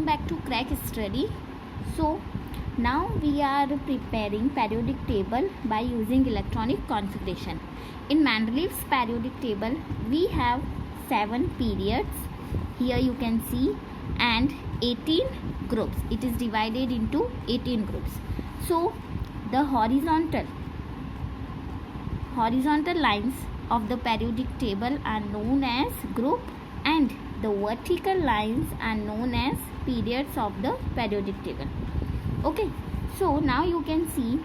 back to Crack Study. So now we are preparing periodic table by using electronic configuration. In Mendeleev's periodic table we have 7 periods, here you can see, and 18 groups. It is divided into 18 groups. So the horizontal lines of the periodic table are known as group, and the vertical lines are known as periods of the periodic table. Okay, so now you can see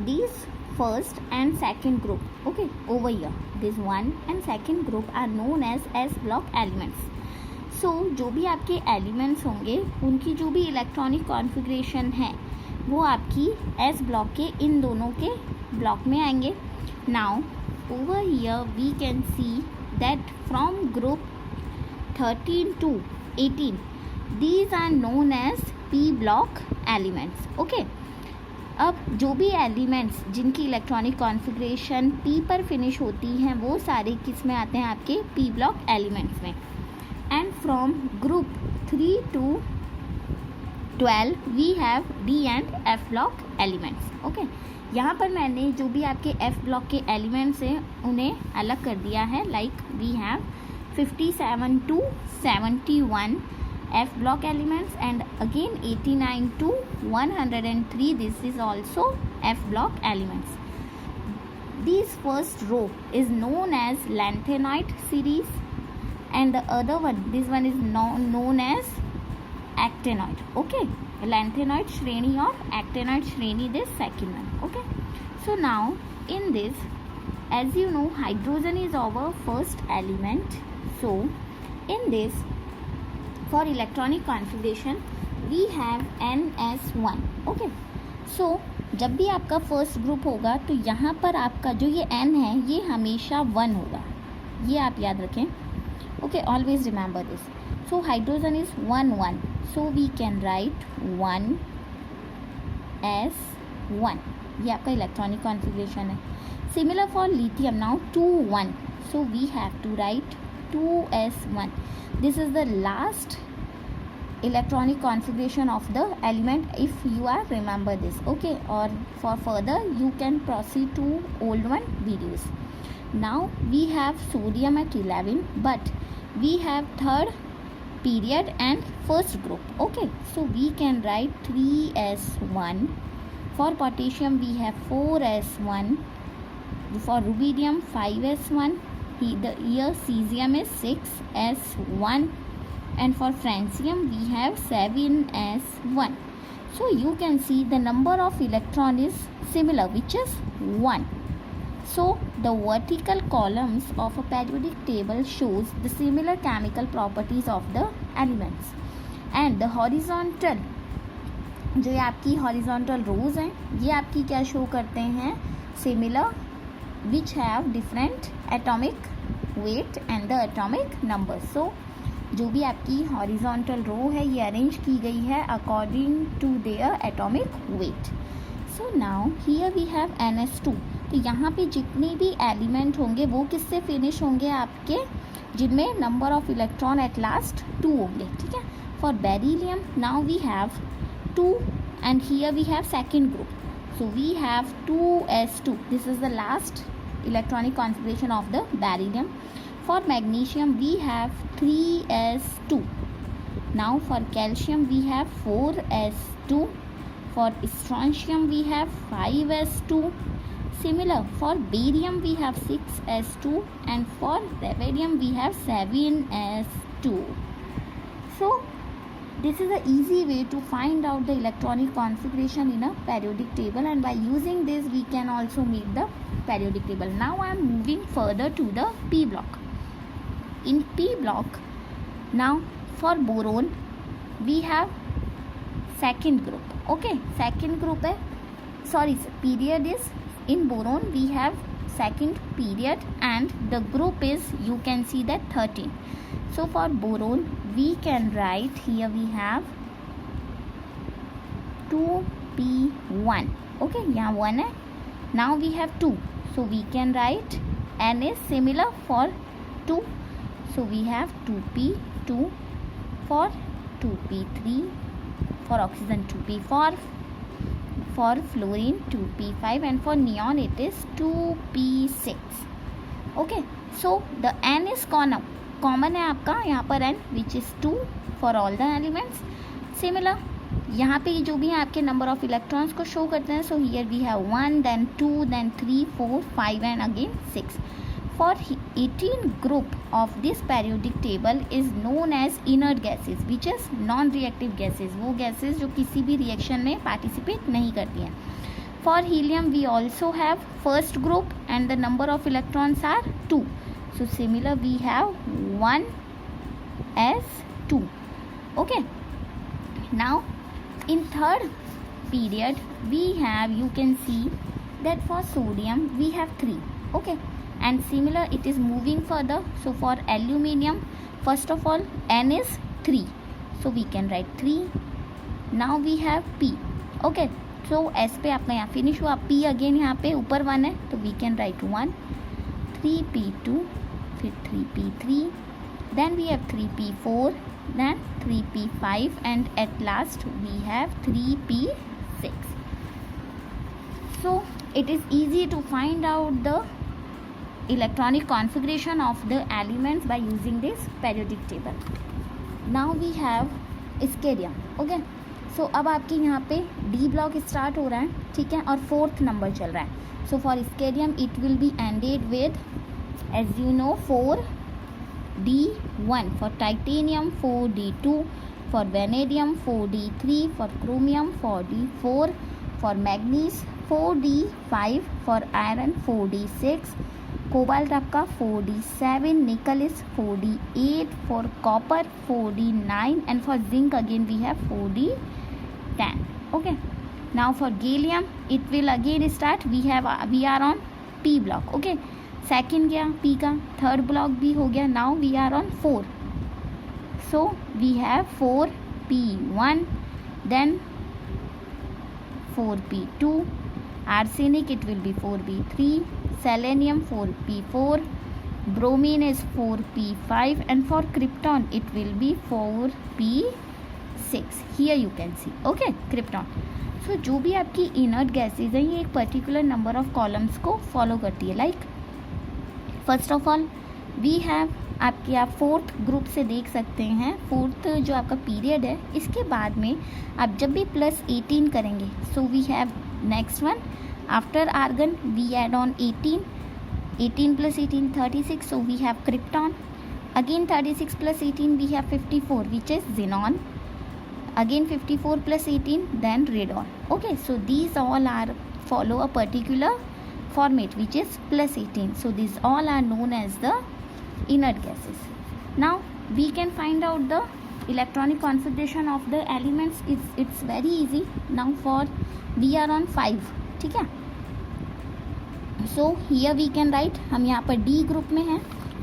these first and second group. Okay, over here this one and second group are known as S block elements. So जो भी आपके elements होंगे उनकी जो भी electronic configuration है वो आपकी एस ब्लॉक के इन दोनों के ब्लॉक में आएंगे. Now over here we can see that from group 13 to 18 these are known as P block elements. Okay, अब जो भी एलिमेंट्स जिनकी इलेक्ट्रॉनिक कॉन्फ़िगरेशन P पर फिनिश होती हैं वो सारे किस में आते हैं, आपके P ब्लॉक एलिमेंट्स में. And from group 3 to 12 we have D and F block elements. Okay, यहाँ पर मैंने जो भी आपके F ब्लॉक के एलिमेंट्स हैं उन्हें अलग कर दिया है. Like we have 57 to 71 F block elements, and again 89 to 103 this is also F block elements. This first row is known as lanthanoid series, and the other one, this one is known as actinoid. Okay, lanthanoid shreni or actinoid shreni, this second one. Okay, so now in this, as you know, hydrogen is our first element. So in this, for electronic configuration we have NS1. Okay, so जब भी आपका first group होगा तो यहाँ पर आपका जो ये N है ये हमेशा 1 होगा, ये आप याद रखें. Okay, always remember this. So hydrogen is 1 1, so we can write 1 S1, ये आपका इलेक्ट्रॉनिक कॉन्फ़िगरेशन है. Similar for lithium, now 2 1, so we have to write 2S1. This is the last electronic configuration of the element if you are remember this. Okay, or for further you can proceed to old one videos. Now we have sodium at 11, but we have third period and first group. Okay, so we can write 3S1. For potassium we have 4S1. For rubidium 5S1. Here cesium is 6S1, and for francium we have 7S1. So you can see the number of electron is similar, which is 1. So the vertical columns of a periodic table shows the similar chemical properties of the elements, and the horizontal, जो ये आपकी horizontal rows हैं ये आपकी क्या show करते हैं, similar which have different atomic weight and the atomic number. So जो भी आपकी horizontal row है ये अरेंज की गई है according to their atomic weight. So now here we have NS2. तो यहाँ पे जितने भी एलिमेंट होंगे वो किससे फिनिश होंगे, आपके जिनमें number of electron at last 2 होंगे. ठीक है, for beryllium now we have 2, and here we have second group. So we have 2S2. This is the last electronic configuration of the beryllium. For magnesium we have 3S2. Now for calcium we have 4S2. For strontium we have 5S2. Similar for barium we have 6S2, and for rubidium we have 7S2. So this is an easy way to find out the electronic configuration in a periodic table, and by using this we can also make the periodic table. Now I am moving further to the P block. In P block, now for boron we have second group. Okay, second group है, sorry, period is in boron we have second period, and the group is, you can see that 13. So for boron we can write, here we have 2P1. Okay, यहाँ 1 है. Now we have 2, so we can write N is similar for 2, so we have 2P2. For 2p3, for oxygen 2p4, for fluorine 2p5, and for neon it is 2p6. Okay, so the n is common है आपका यहाँ पर n, which is 2 for all the elements. Similar, यहाँ पे जो भी है आपके नंबर ऑफ इलेक्ट्रॉन्स को शो करते हैं. So here we have 1, then 2, then 3, 4, 5 and again 6. For 18 group of this periodic table is known as inert gases, which is non-reactive gases. वो gases जो किसी भी reaction में participate नहीं करती हैं. For helium we also have first group and the number of electrons are 2. So similar we have 1 as 2. Okay. Now in third period we have, you can see that for sodium we have 3. Okay, and similar it is moving further. So for aluminium, first of all n is 3, so we can write 3. Now we have p. Okay, so s पे आपका यहाँ finish हुआ. p again यहाँ पे ऊपर 1 है, तो we can write 1, 3p2, फिर 3p3, then we have 3p4, then 3p5 and at last we have 3p6. So it is easy to find out the electronic configuration of the elements by using this periodic table. Now we have scandium. Okay, so अब आपके यहाँ पे D block start हो रहा है, ठीक है, और 4th नंबर चल रहा है. So for scandium it will be ended with, as you know, 4d1, for titanium 4d2, for vanadium 4d3, for chromium 4d4, for manganese 4d5, for iron 4d6, cobalt आपका 4d7, nickel is 4d8, for copper 4d9 and for zinc again we have 4d10. Okay, now for gallium it will again start, we are on p block. Okay, second गया p का, third block भी हो गया. Now we are on 4, so we have 4p1, then 4p2, arsenic it will be 4p3, selenium 4p4, bromine is 4p5 and for krypton it will be 4p6. here you can see. okay, krypton. so जो भी आपकी inert gases हैं ये एक particular number of columns को follow करती है. Like first of all we have, आपके आप 4th ग्रुप से देख सकते हैं, 4th जो आपका पीरियड है इसके बाद में आप जब भी +18 करेंगे, so we have next one after argon we add on 18 + 18 36, so we have krypton. Again 36 + 18 we have 54 which is xenon. Again 54 + 18 then radon. okay, so these all are follow a particular format which is +18. so these all are known as the inert gases. now we can find out the electronic configuration of the elements. it's very easy. now for we are on 5, ठीक है. so here we can write, हम यहाँ पर D group में हैं,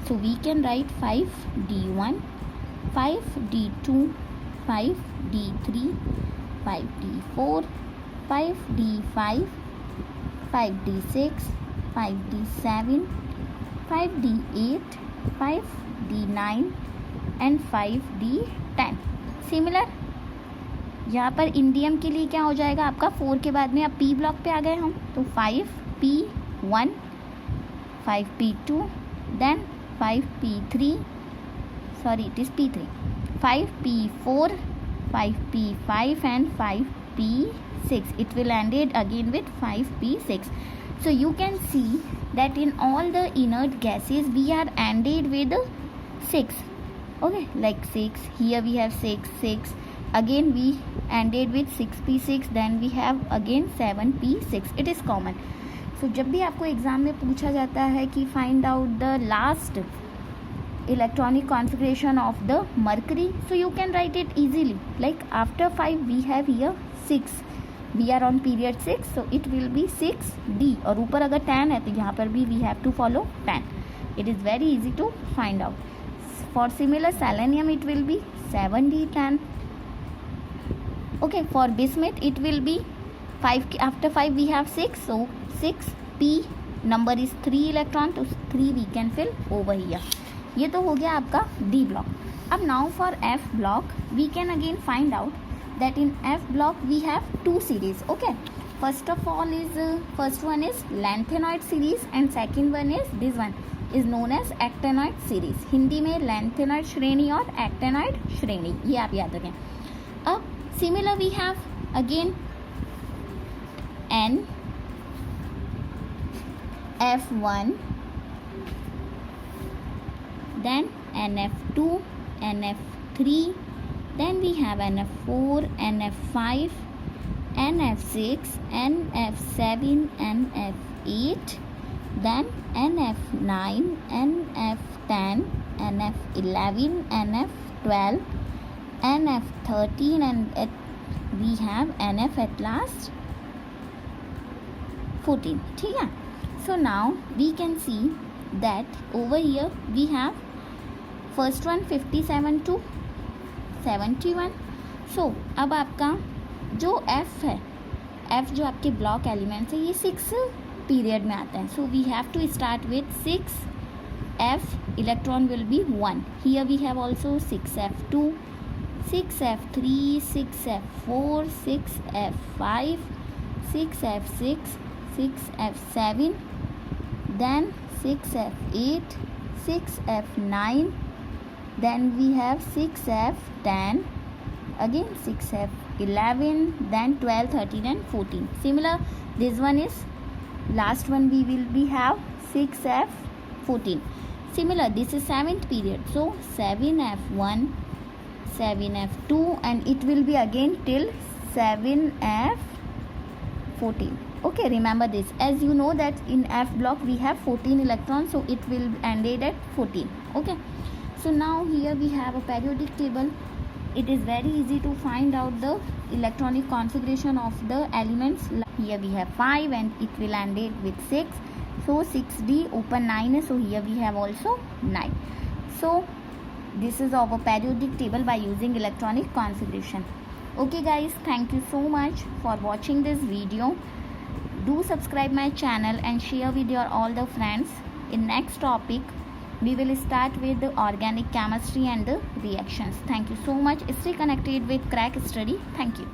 so we can write 5d1, 5d2, 5d3, 5d4, 5d5, 5d6, 5d7, 5d8, 5d9 and 5d10. Similar यहाँ पर indium के लिए क्या हो जाएगा आपका, 4 के बाद में अब p ब्लॉक पे आ गए हम, तो 5p1, 5p2, then 5p3, sorry it is p3, 5p4, 5p5 and 5p6. it will ended again with 5p6. so you can see that in all the inert gases we are ended with 6. okay, like 6, here we have 6, again we ended with 6p6, then we have again 7p6. it is common. so जब भी आपको exam में पूछा जाता है कि find out the last electronic configuration of the mercury, so you can write it easily. like after 5 we have here 6, we are on period 6, so it will be 6d, और ऊपर अगर 10 है तो यहाँ पर भी we have to follow 10. it is very easy to find out. for similar selenium it will be 7d10. okay, for bismuth it will be 5, after 5 we have 6, so 6p number is 3 electron, तो 3 we can fill over here. ये तो हो गया आपका D block. Ab now for F block, we can again find out that in F block we have two series. Okay, first of all is first one is lengthenoid series and second one is this one is known as actinoid series. Hindi में lengthenoid श्रेणी और actinoid श्रेणी, ये आप याद रखें. अब similar we have again N F1, then NF2, NF3, then we have NF4, NF5, NF6, NF7, NF8, then NF9, NF10, NF11, NF12, NF13, and we have NF at last 14. ठीक है. So now we can see that over here we have first one 57 to 71. So अब आपका जो F है, F जो आपके block elements है, ये 6 पीरियड में आता है. So we have to start with 6 F, electron will be 1. Here we have also 6 F2, 6 F3, 6 F4, 6 F5, 6 F6, 6 F7, then 6 F8, 6 F9, then we have 6 F10, again 6 F11, then 12, 13 and 14. Similar, this one is last one, we will be have 6 F14. Similar, this is 7th period, so 7 F1, 7 F2, and it will be again till 7 F14. Okay, remember this. As you know that in F block we have 14 electrons, so it will ended at 14. Okay, so now here we have a periodic table. It is very easy to find out the electronic configuration of the elements. Here we have 5 and it will end it with 6. So 6D open 9, so here we have also 9. So this is our periodic table by using electronic configuration. Okay guys, thank you so much for watching this video. Do subscribe my channel and share with your all the friends. In next topic we will start with the organic chemistry and the reactions. Thank you so much. Stay connected with Crack Study. Thank you.